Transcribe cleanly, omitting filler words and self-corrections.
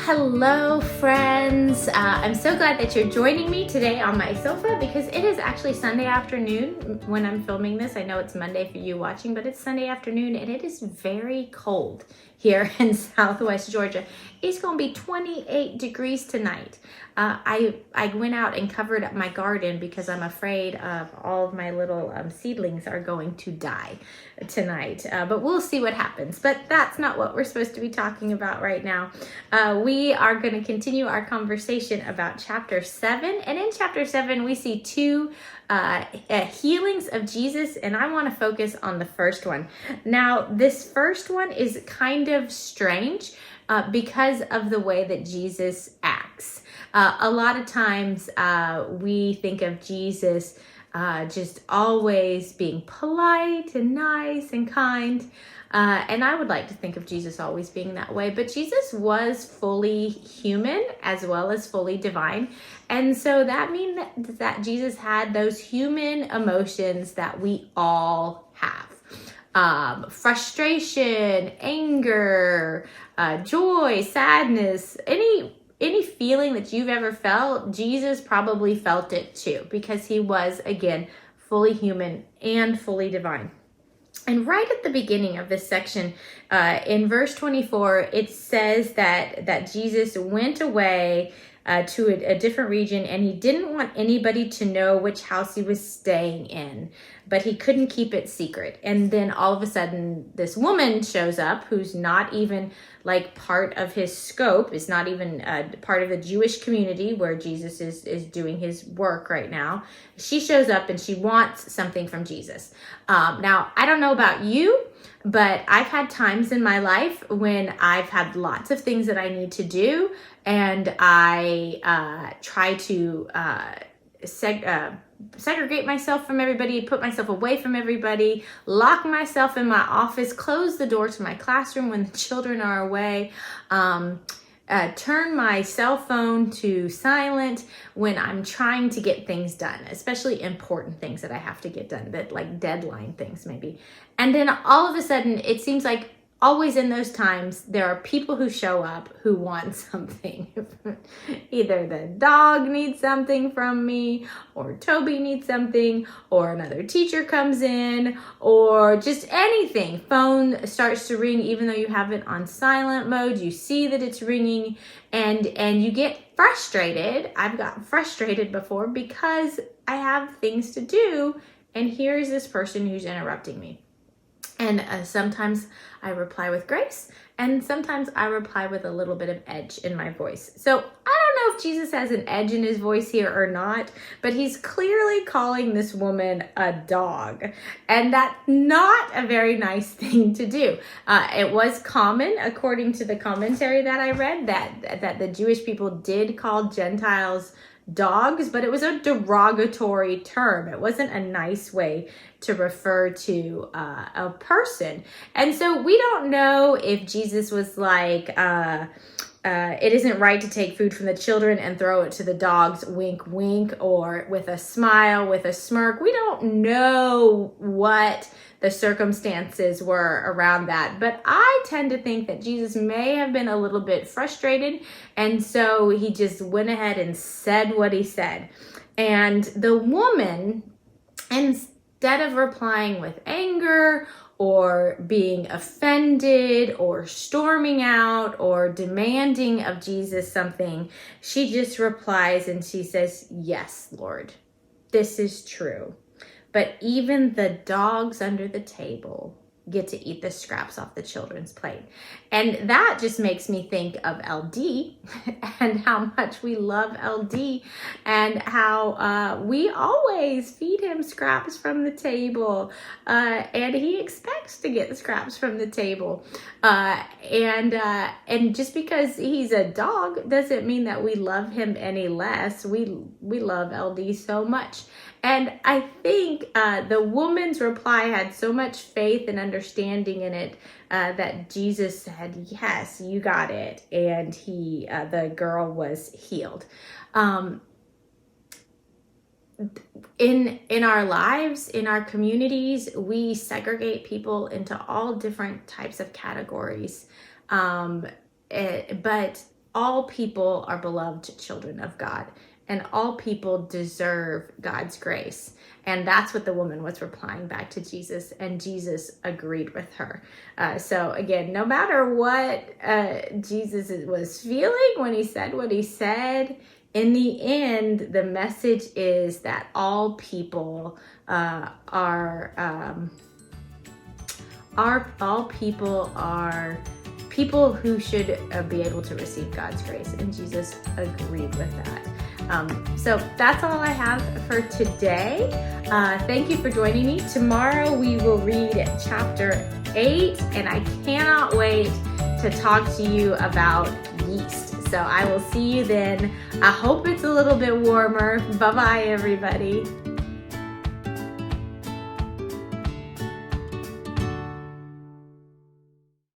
Hello, friends. I'm so glad that you're joining me today on my sofa because it is actually Sunday afternoon when I'm filming this. I know it's Monday for you watching, but it's Sunday afternoon and it is very cold here in Southwest Georgia. It's going to be 28 degrees tonight. I went out and covered up my garden because I'm afraid of all of my little seedlings are going to die tonight. But we'll see what happens. But that's not what we're supposed to be talking about right now. We are going to continue our conversation about chapter 7. And in chapter 7, we see two healings of Jesus, and I want to focus on the first one. Now, this first one is kind of strange because of the way that Jesus acts. A lot of times we think of Jesus just always being polite and nice and kind. And I would like to think of Jesus always being that way, but Jesus was fully human as well as fully divine. And so that means that Jesus had those human emotions that we all have. Frustration, anger, joy, sadness, any feeling that you've ever felt, Jesus probably felt it too, because he was, again, fully human and fully divine. And right at the beginning of this section, in verse 24, it says that Jesus went away to a different region, and he didn't want anybody to know which house he was staying in, but he couldn't keep it secret. And then all of a sudden, this woman shows up who's not even like part of his scope, is not even part of the Jewish community where Jesus is doing his work right now. She shows up and she wants something from Jesus. Now, I don't know about you, but I've had times in my life when I've had lots of things that I need to do, and I try to segregate myself from everybody, put myself away from everybody, lock myself in my office, close the door to my classroom when the children are away, turn my cell phone to silent when I'm trying to get things done, especially important things that I have to get done, that like deadline things maybe. And then all of a sudden, it seems like always in those times, there are people who show up who want something. Either the dog needs something from me, or Toby needs something, or another teacher comes in, or just anything. Phone starts to ring even though you have it on silent mode. You see that it's ringing and you get frustrated. I've gotten frustrated before because I have things to do, and here's this person who's interrupting me. And sometimes I reply with grace, and sometimes I reply with a little bit of edge in my voice. So I don't know if Jesus has an edge in his voice here or not, but he's clearly calling this woman a dog. And that's not a very nice thing to do. It was common, according to the commentary that I read, that the Jewish people did call Gentiles dogs, but it was a derogatory term. It wasn't a nice way to refer to a person. And so we don't know if Jesus was like, it isn't right to take food from the children and throw it to the dogs, wink, wink, or with a smile, with a smirk. We don't know what the circumstances were around that. But I tend to think that Jesus may have been a little bit frustrated, and so he just went ahead and said what he said. And the woman, instead of replying with anger or being offended or storming out or demanding of Jesus something, she just replies and she says, "Yes, Lord, this is true. But even the dogs under the table get to eat the scraps off the children's plate." And that just makes me think of LD and how much we love LD and how we always feed him scraps from the table. And he expects to get the scraps from the table. And just because he's a dog doesn't mean that we love him any less. We love LD so much. And I think the woman's reply had so much faith and understanding in it that Jesus said, "Yes, you got it," and the girl was healed. In our lives, in our communities, we segregate people into all different types of categories. But all people are beloved children of God, and all people deserve God's grace. And that's what the woman was replying back to Jesus, and Jesus agreed with her. So again, no matter what Jesus was feeling when he said what he said, in the end, the message is that all people people who should be able to receive God's grace, and Jesus agreed with that. So that's all I have for today. Thank you for joining me. Tomorrow we will read chapter 8, and I cannot wait to talk to you about yeast. So I will see you then. I hope it's a little bit warmer. Bye-bye, everybody.